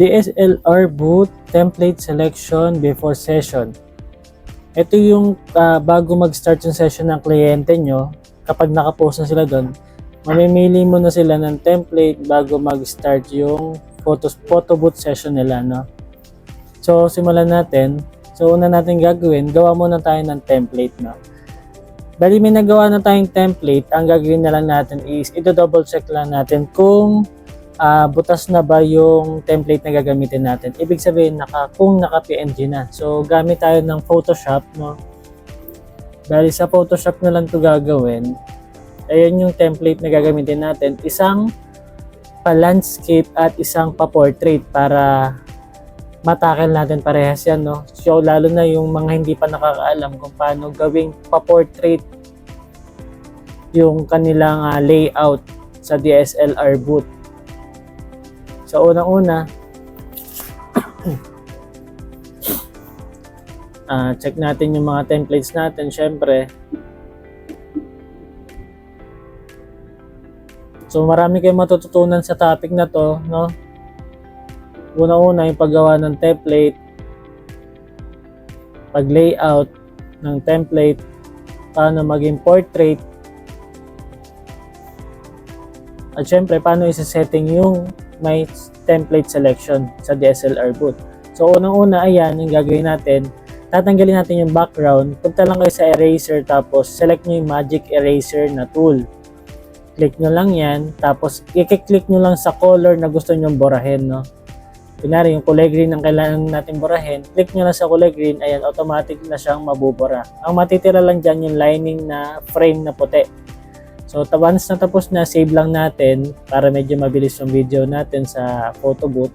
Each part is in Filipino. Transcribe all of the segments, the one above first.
DSLR boot template selection before session. Ito yung bago mag-start yung session ng kliyente nyo, kapag nakapost na sila doon, mamimili mo na sila ng template bago mag-start yung photo boot session nila, no? So, simulan natin. So, una natin gagawin, gawa muna tayo ng template, no? Bali, may nagawa na tayong template. Ang gagawin na lang natin is, ito-double check lang natin kung butas na ba yung template na gagamitin natin. Ibig sabihin, kung naka-PNG na. So, gamit tayo ng Photoshop, no? Bali, sa Photoshop na lang ito gagawin. Ayan yung template na gagamitin natin. Isang pa-landscape at isang pa-portrait para matakil natin parehas yan, no? So, lalo na yung mga hindi pa nakakaalam kung paano gawing pa-portrait yung kanilang layout sa DSLR boot. So, unang-una, check natin yung mga templates natin, syempre. So, marami kayong matututunan sa topic na to, no? Una-una, yung paggawa ng template, pag-layout ng template, paano maging portrait, at syempre, paano isa-setting yung may template selection sa DSLR boot. So, unang-una, ayan, yung gagawin natin. Tatanggalin natin yung background. Punta lang kayo sa eraser, tapos select nyo yung magic eraser na tool. Click nyo lang yan, tapos i-click nyo lang sa color na gusto nyo burahin, no? Kunyari, yung kulay green ang kailangan natin burahin, click nyo lang sa kulay green, ayan, automatic na siyang mabubura. Ang matitira lang dyan yung lining na frame na puti. So, once na tapos na, save lang natin para medyo mabilis yung video natin sa photo booth.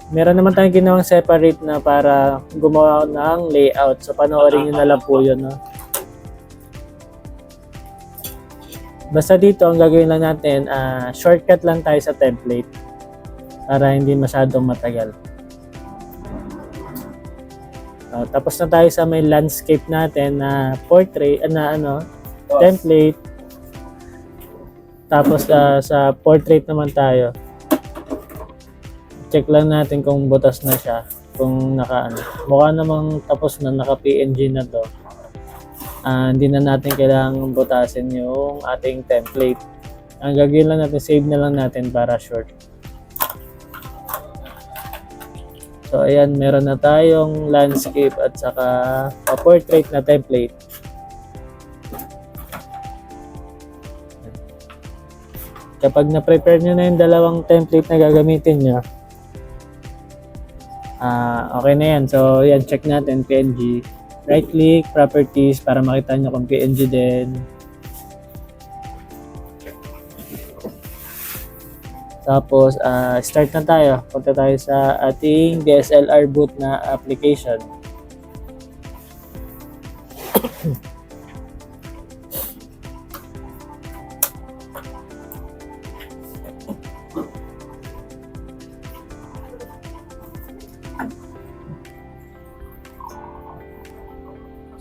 Meron naman tayong ginawang separate na para gumawa ng layout. So, panoorin nyo na lang po yun, no? Basta dito, ang gagawin lang natin, shortcut lang tayo sa template para hindi masyadong matagal. Tapos na tayo sa may landscape natin na portrait, template. Tapos sa portrait naman tayo. Check lang natin kung butas na siya. Kung mukha namang tapos na, naka-PNG na to. Hindi na natin kailangang butasin yung ating template. Ang gagawin lang natin, save na lang natin para short. So ayan, meron na tayong landscape at saka portrait na template. Kapag na-prepare nyo na yung dalawang template na gagamitin nyo, okay na yan. So, yan, check natin, PNG. Right-click, Properties, para makita nyo kung PNG din. Tapos, start na tayo. Punta tayo sa ating DSLR boot na application.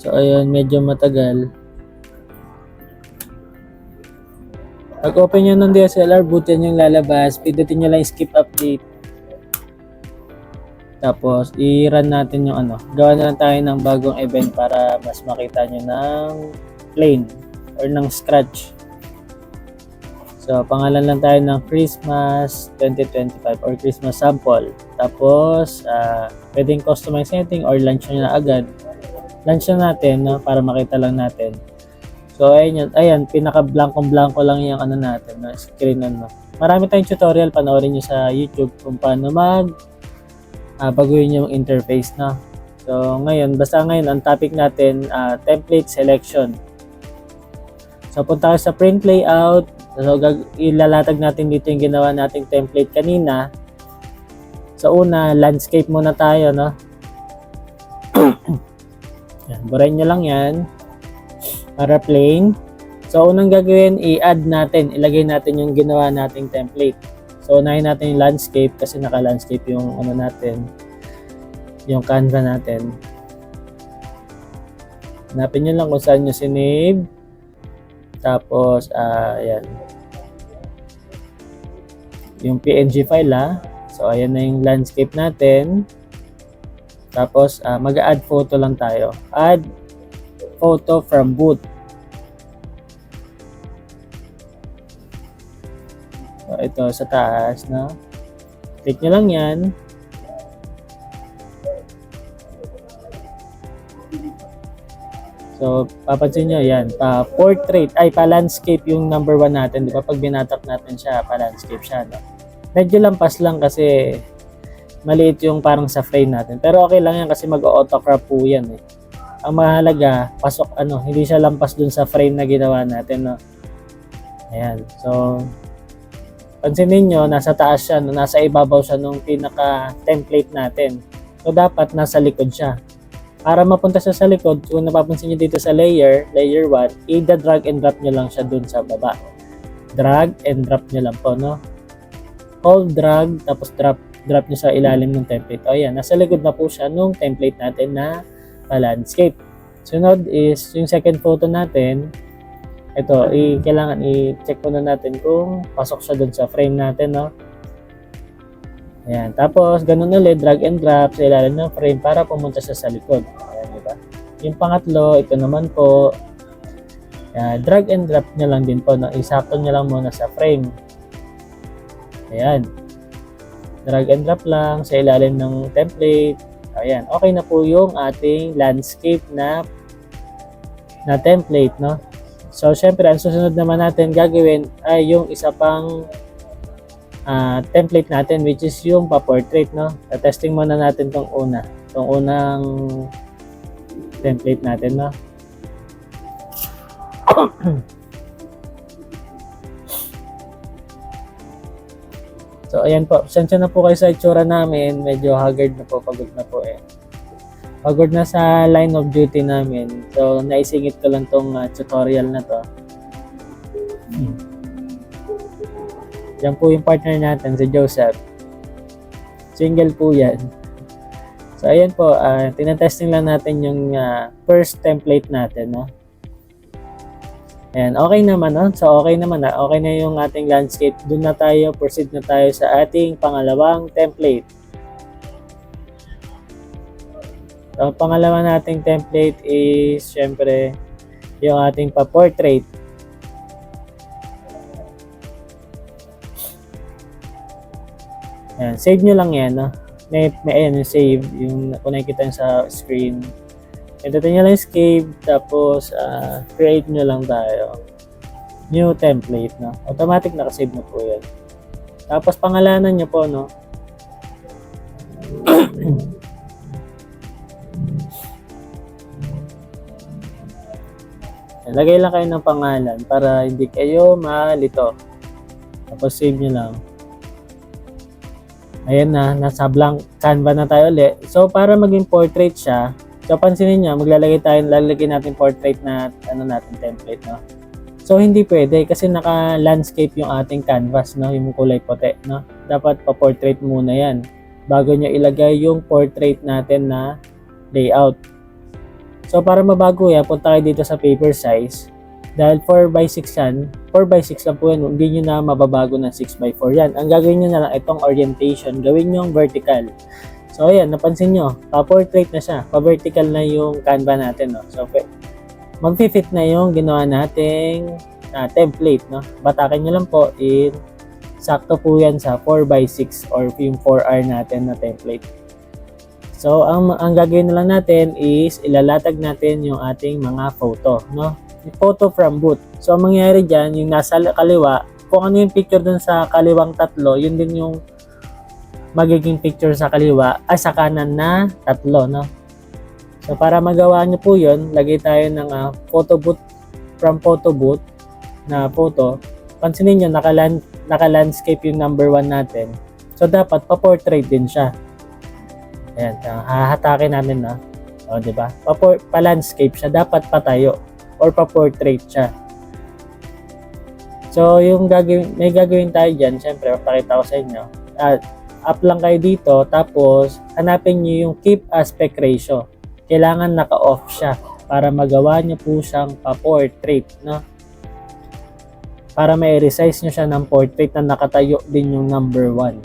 So, ayun, medyo matagal. Pag open nyo ng DSLR boot, yan yung lalabas. Pindutin nyo lang skip update. Tapos, i-run natin yung gawa na lang tayo ng bagong event para mas makita nyo ng plain or ng scratch. So, pangalan lang tayo ng Christmas 2025 or Christmas sample. Tapos, pwedeng customize setting or launch nyo na agad. Launch na natin, no, para makita lang natin. So, ayan, pinaka-blankong-blanko lang yung natin, no, screen no. Marami tayong tutorial, panoorin nyo sa YouTube kung paano baguhin yung interface, no. So, basta ngayon, ang topic natin, template selection. So, punta tayo sa print layout. So, ilalatag natin dito yung ginawa nating template kanina. Sa una, landscape muna tayo, no. Yan, burahin nyo lang yan para plain. So, unang gagawin, i-add natin, ilagay natin yung ginawa nating template. So, unahin natin yung landscape kasi naka-landscape yung natin, yung Canva natin. Hanapin nyo lang kung saan nyo sinave. Tapos, yan. Yung PNG file, So, ayan na yung landscape natin. Tapos, mag-add photo lang tayo. Add photo from booth. So, ito sa taas, no? Click nyo lang yan. So, papansin nyo, yan. Pa-portrait, pa-landscape yung number 1 natin. Di ba? Pag binatak natin siya, pa-landscape siya, no? Medyo lampas lang kasi maliit yung parang sa frame natin. Pero okay lang yan kasi mag-auto-crop po yan, eh. Ang mahalaga, pasok, hindi siya lampas dun sa frame na ginawa natin, no? Ayan. So, pansinin nyo, nasa taas siya, no? Nasa ibabaw siya nung pinaka-template natin. So, dapat nasa likod siya. Para mapunta siya sa likod, kung napapansin nyo dito sa layer 1, i-drag and drop nyo lang siya dun sa baba. Drag and drop nyo lang po, no? Hold, drag, tapos drop nyo sa ilalim ng template. O yan, nasa likod na po siya nung template natin na landscape. Sunod is, yung second photo natin, ito, kailangan i-check muna natin kung pasok siya dun sa frame natin, no? Ayan. Tapos, ganun ulit, drag and drop sa ilalim ng frame para pumunta siya sa likod. Ayan, diba? Yung pangatlo, ito naman po, drag and drop nyo lang din po. No? Isakto nyo lang muna sa frame. Ayan. Drag and drop lang sa ilalim ng template. Ayan. Okay na po yung ating landscape na template, no? So, syempre, ang susunod naman natin gagawin ay yung isa pang template natin, which is yung pa-portrait, no? Testing muna natin tong unang template natin, no? So, ayan po. Pasensya na po kayo sa itsura namin. Medyo haggard na po, pagod na po eh. Pagod na sa line of duty namin. So, naisingit ko lang tong tutorial na to. Yan po yung partner natin, si Joseph. Single po yan. So, ayan po. Tinatesting lang natin yung first template natin. No? Ayan, okay naman. No? So, okay naman. Okay na yung ating landscape. Doon na tayo. Proceed na tayo sa ating pangalawang template. So, ang pangalawa nating template is, syempre, yung ating pa-portrait. Ayan, save nyo lang yan, no? May ayan yung save, yung kung nakikita nyo sa screen. Pindutin nyo lang yung save, tapos create nyo lang tayo. New template, no? Automatic nakasave na po yan. Tapos pangalanan nyo po, no? Lagay lang kayo ng pangalan para hindi kayo malito. Tapos save nyo lang. Ayan na, nasa blank Canva na tayo ulit. So, para maging portrait siya, so pansinin nyo, lalagay natin portrait na natin template, no? So, hindi pwede kasi naka-landscape yung ating canvas, no? Yung kulay puti, no? Dapat pa-portrait muna yan bago nyo ilagay yung portrait natin na layout. So, para mabago yan, punta kayo dito sa paper size. Dahil 4x6 yan, 4x6 lang po yan, hindi nyo na mababago ng 6x4 yan. Ang gagawin nyo na lang itong orientation, gawin nyo vertical. So ayan, napansin nyo, pa-portrait na siya, pa-vertical na yung Canva natin. No? So mag-fit na yung ginawa nating template. No? Batakin nyo lang po, sakto po yan sa 4x6 or yung 4R natin na template. So ang gagawin na lang natin is ilalatag natin yung ating mga photo. No? Photo from booth. So, ang mangyayari dyan, yung nasa kaliwa, kung ano yung picture dun sa kaliwang tatlo, yun din yung magiging picture sa kaliwa, sa kanan na tatlo, no? So, para magawa nyo po yun, lagay tayo ng photo booth, from photo booth na photo. Pansinin nyo, naka-landscape yung number 1 natin. So, dapat pa-portrait din siya. Ayan, hahatakin natin, no? O, diba? Pa-landscape siya, dapat patayo. Or pa-portrait siya. So, yung may gagawin tayo dyan, syempre, papakita ko sa inyo. Up lang kayo dito, tapos hanapin nyo yung keep aspect ratio. Kailangan naka-off siya para magawa nyo po siyang pa-portrait, no? Para may resize nyo siya ng portrait na nakatayo din yung number 1.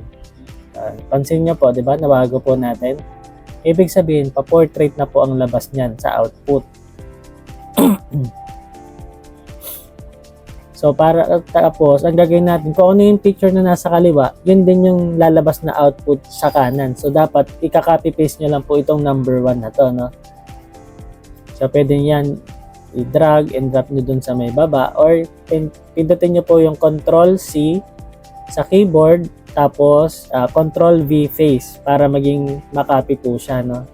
Pansin nyo po, di ba? Nabago po natin. Ibig sabihin, pa-portrait na po ang labas niyan sa output. So, para tapos, ang gagawin natin, kung ano yung picture na nasa kaliwa, yun din yung lalabas na output sa kanan. So, dapat ika-copy-paste nyo lang po itong number 1 na to, no? So, pwede yan i-drag and drop nyo dun sa may baba or pindutin nyo po yung Control-C sa keyboard tapos Control-V face para maging makopy po siya, no?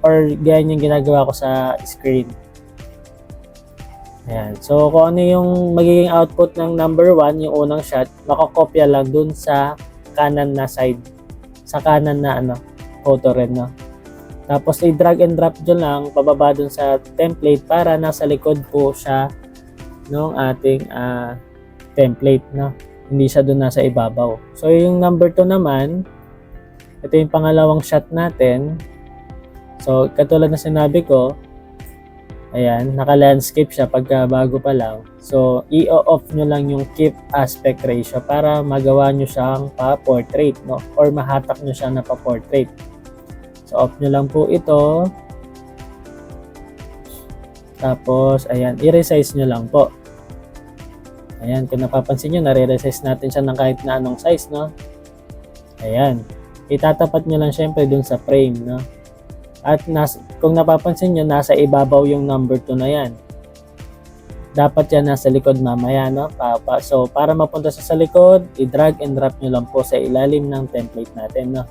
Or ganyan yung ginagawa ko sa screen. Ayan. So, kung ano yung magiging output ng number 1, yung unang shot, makakopya lang dun sa kanan na side. Sa kanan na photo rin, no? Tapos, i-drag and drop dyan lang, pababa dun sa template para nasa likod po siya ng ating template, no? Hindi siya dun nasa ibabaw. So, yung number 2 naman, ito yung pangalawang shot natin. So, katulad na sinabi ko, ayan, naka-landscape siya pagka bago pa lang. So, i-off nyo lang yung keep aspect ratio para magawa nyo siyang pa-portrait, no? Or mahatak nyo siya na pa-portrait. So, off nyo lang po ito. Tapos, ayan, i-resize nyo lang po. Ayan, kung napapansin nyo, nare-resize natin siya ng kahit na anong size, no? Ayan. Itatapat nyo lang syempre dun sa frame, no? At kung napapansin nyo, nasa ibabaw yung number 2 na yan. Dapat yan nasa likod mamaya, no? So, para mapunta sa likod, i-drag and drop nyo lang po sa ilalim ng template natin, no?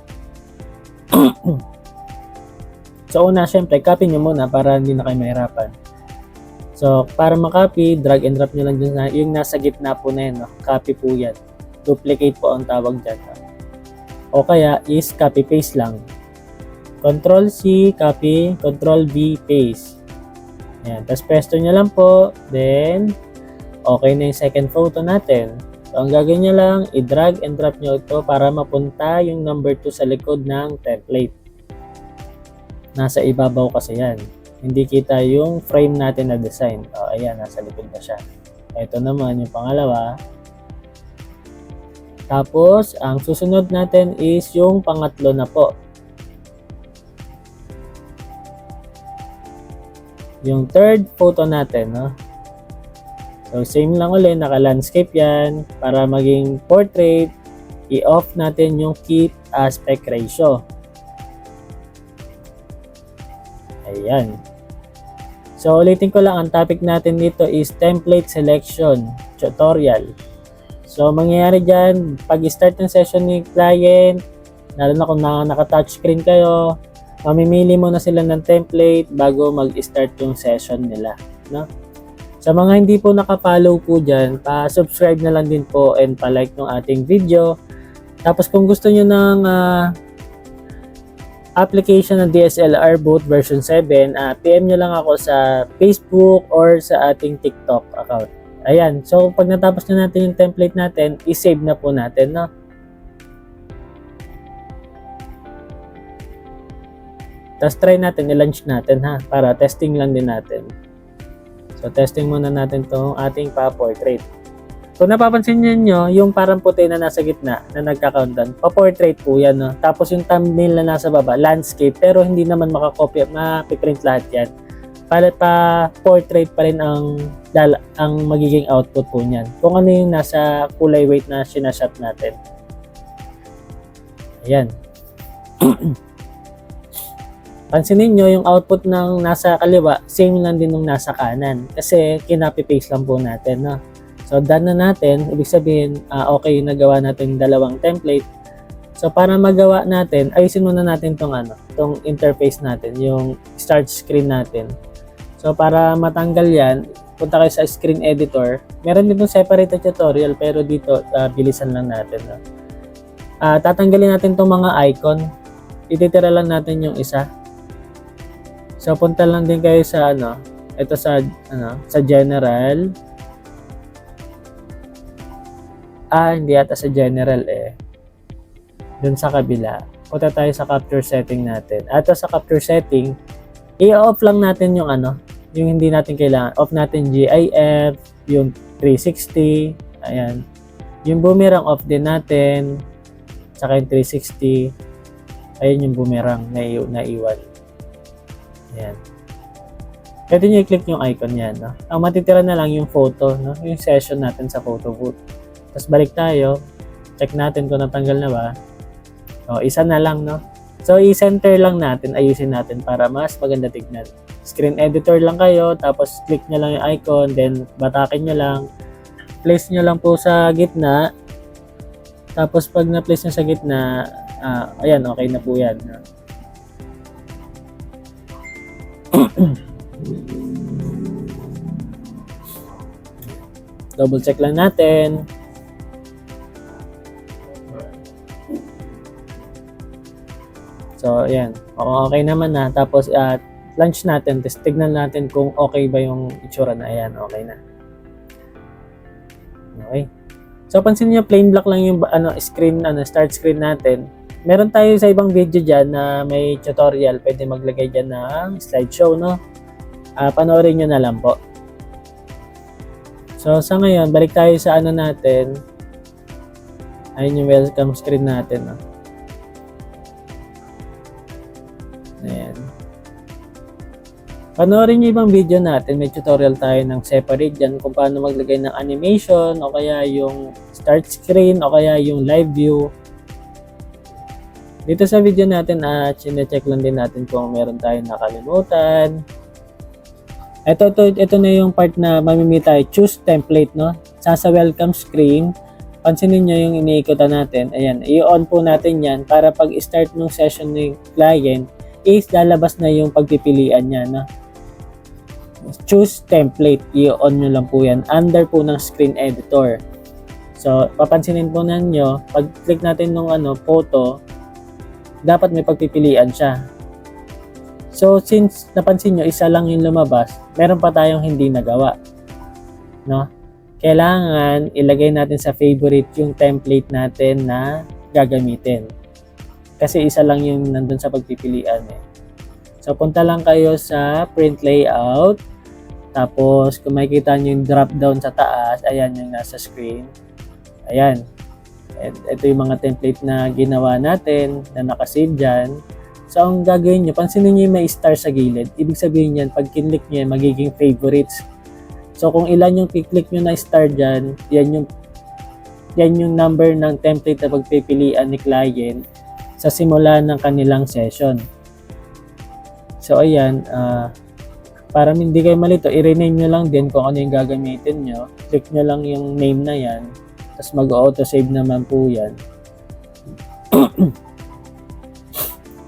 So, una, syempre, copy nyo muna para hindi na kayo mahirapan. So, para makopy, drag and drop nyo lang dun na, yung nasa gitna po na yan, no? Copy po yan. Duplicate po ang tawag dyan, no? O kaya is copy-paste lang. Control-C, copy, Control-V, paste. Ayan, tapos pesto nyo lang po. Then, okay na yung second photo natin. So, ang gagawin nyo lang, i-drag and drop nyo ito para mapunta yung number 2 sa likod ng template. Nasa ibabaw kasi yan. Hindi kita yung frame natin na design. O, ayan, nasa likod na siya. Ito naman yung pangalawa. Tapos, ang susunod natin is yung pangatlo na po. Yung third photo natin, no? So, same lang ulit, naka-landscape yan. Para maging portrait, i-off natin yung keep aspect ratio. Ayan. So, ulitin ko lang, ang topic natin dito is template selection tutorial. So, mangyayari dyan, pag-start ng session ni client, lalo na kung naka-touchscreen kayo, mamimili muna sila ng template bago mag-start yung session nila, no? Sa mga hindi po naka-follow po dyan, pa-subscribe na lang din po and pa-like ng ating video. Tapos kung gusto nyo ng application ng DSLR both version 7, PM nyo lang ako sa Facebook or sa ating TikTok account. Ayan, so pag natapos na natin yung template natin, i-save na po natin, no? Tapos try natin, i-launch natin ha, para testing lang din natin. So testing muna natin tong ating pa-portrait. Kung napapansin nyo, yung parang puti na nasa gitna na nagka-countdown, pa-portrait po yan. No? Tapos yung thumbnail na nasa baba, landscape, pero hindi naman makakopya, mapiprint lahat yan. Pa-portrait pa rin ang magiging output po niyan. Kung ano yung nasa kulay white na sinashot natin. Ayan. Pansinin nyo, yung output ng nasa kaliwa, same lang din ng nasa kanan. Kasi kinopy-paste lang po natin, no? So, done na natin. Ibig sabihin, okay yung nagawa natin dalawang template. So, para magawa natin, ayusin muna natin tong interface natin, yung start screen natin. So, para matanggal yan, punta kayo sa screen editor. Meron dito separate tutorial, pero dito, bilisan lang natin, no? Tatanggalin natin tong mga icon. Ititira lang natin yung isa. So, punta lang din kayo sa ito sa general. Hindi ata sa general eh. Dun sa kabila. Punta tayo sa capture setting natin. At sa capture setting, i-off lang natin yung yung hindi natin kailangan. Off natin GIF, yung 360, ayan. Yung boomerang off din natin. saka yung 360. Ayun yung boomerang na naiwan. Ayan. Pwede nyo i-click yung icon yan. No? Ang matitira na lang yung photo, no? Yung session natin sa photo booth. Tapos balik tayo. Check natin kung natanggal na ba. O, isa na lang, no? So, i-center lang natin, ayusin natin para mas maganda tignan. Screen editor lang kayo, tapos click nyo lang yung icon, then batakin nyo lang. Place nyo lang po sa gitna. Tapos pag na-place nyo sa gitna, ayan, okay na po yan. Double check lang natin. So, ayan. Okay naman na. Tapos, launch natin. Tapos, tignan natin kung okay ba yung itsura na. Ayan, okay na. Okay. So, pansin niyo plain black lang yung screen, start screen natin. Meron tayo sa ibang video dyan na may tutorial. Pwede maglagay dyan ng slideshow, no? Panoorin nyo na lang po. So, sa ngayon, balik tayo sa natin. Ayun yung welcome screen natin, no? Ayan. Panoorin nyo ibang video natin. May tutorial tayo ng separate dyan kung paano maglagay ng animation o kaya yung start screen o kaya yung live view. Dito sa video natin, chine-check lang din natin kung meron tayong nakalimutan. Ito na yung part na mamimili tayo. Choose template, no? Sa welcome screen, pansinin nyo yung iniikutan natin. Ayan, i-on po natin yan para pag start ng session ng client, is lalabas na yung pagpipilian niya, no? Choose template, i-on nyo lang po yan under po ng screen editor. So, papansinin po ninyo, pag click natin ng photo, dapat may pagpipilian siya. So, since napansin nyo, isa lang yung lumabas, meron pa tayong hindi nagawa, no? Kailangan ilagay natin sa favorite yung template natin na gagamitin. Kasi isa lang yung nandun sa pagpipilian eh. So, punta lang kayo sa print layout. Tapos, kung makikita nyo yung drop down sa taas, ayan yung nasa screen. Ayan. Ito yung mga template na ginawa natin na nakasave dyan. So, ang gagawin nyo, pansinin nyo yung may star sa gilid. Ibig sabihin yan, pag kinlik nyo yan, magiging favorites. So, kung ilan yung kiklik nyo na star dyan, yan yung number ng template na pagpipilian ni client sa simula ng kanilang session. So, ayan, para hindi kayo malito, i-rename nyo lang din kung ano yung gagamitin nyo. Click nyo lang yung name na yan, tapos mag-auto-save naman po yan.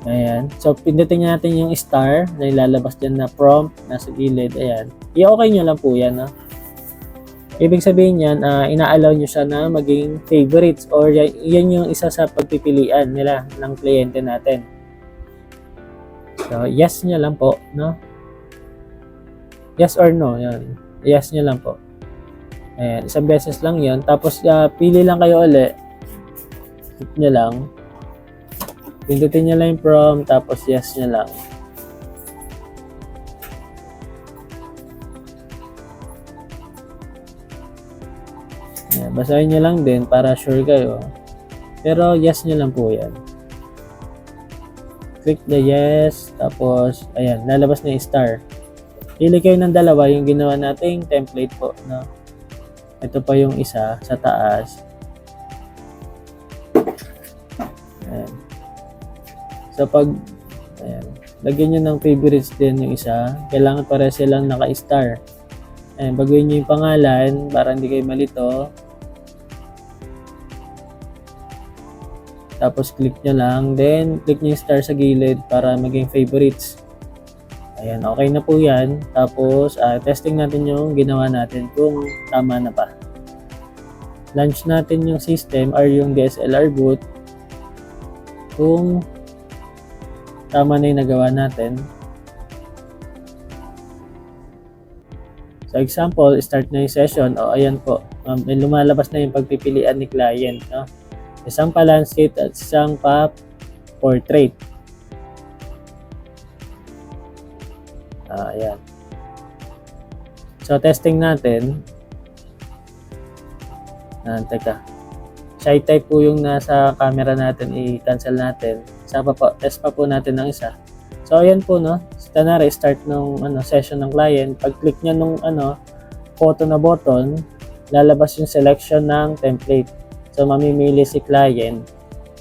Ayan. So, pindutin natin yung star na ilalabas dyan na prompt, nasa gilid. Ayan. I-okay nyo lang po yan, no? Ibig sabihin yan, ina-allow nyo siya na maging favorites or yan yung isa sa pagpipilian nila ng kliyente natin. So, yes nyo lang po, no? Yes or no, yan. Yes nyo lang po. Ayan, isang beses lang yan. Tapos, pili lang kayo ulit. Click nyo lang. Pindutin nyo lang yung prompt, tapos yes nyo lang. Ayan, basahin nyo lang din para sure kayo. Pero yes nyo lang po yan. Click the yes, tapos, ayan, lalabas na yung star. Pili kayo ng dalawa, yung ginawa nating template po, no? Ito pa yung isa sa taas. Ayan. So, ayan, lagyan nyo ng favorites din yung isa. Kailangan pare silang naka-star. Ayan, baguhin nyo yung pangalan para hindi kayo malito. Tapos, click nyo lang. Then, click nyo yung star sa gilid para maging favorites. Ayan, okay na po yan. Tapos, testing natin yung ginawa natin kung tama na pa. Launch natin yung system or yung DSLR boot kung tama na yung nagawa natin. So, example, start na yung session. O, ayan po. May lumalabas na yung pagpipilian ni client, no? Isang pa landscape at isang pa portrait. Ayan. So, testing natin. Teka. shy type po yung nasa camera natin, i-cancel natin. Test pa po natin ng isa. So ayan po, no, start nung session ng client. Pag click niya nung photo na button, lalabas yung selection ng template. So mamimili si client.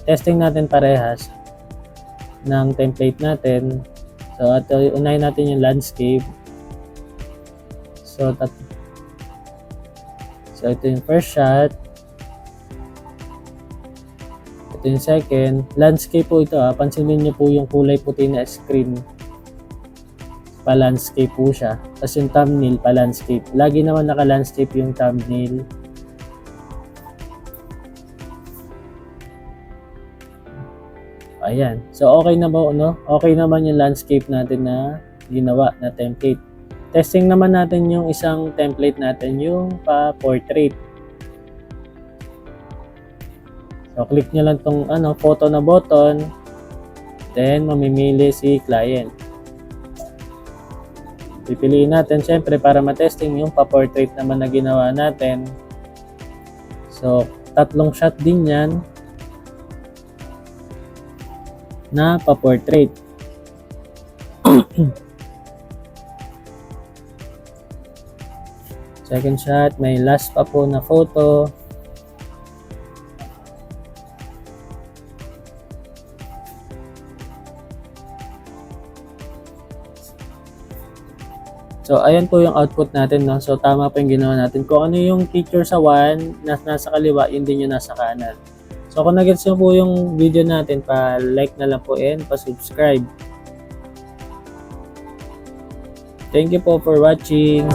Testing natin parehas ng template natin. So unahin natin yung landscape. So ito yung first shot. Ito yung second. Landscape po ito. Pansinin niyo po yung kulay puti na screen. Pa-landscape po siya. Tapos yung thumbnail pa-landscape. Lagi naman naka-landscape yung thumbnail. Ayan. So okay na ba, no? Okay naman yung landscape natin na ginawa na template. Testing naman natin yung isang template natin, yung pa-portrait. So, click nyo lang tong photo na button. Then, mamimili si client. Pipiliin natin, syempre, para matesting yung pa-portrait naman na ginawa natin. So, 3 shot din yan na pa-portrait. Second shot, may last pa po na photo. So, ayan po yung output natin, no? So, tama po yung ginawa natin. Kung ano yung picture sa 1, nasa kaliwa, yun din yung nasa kanan. So, kung nag-gets nyo po yung video natin, pa-like na lang po and pa-subscribe. Thank you po for watching.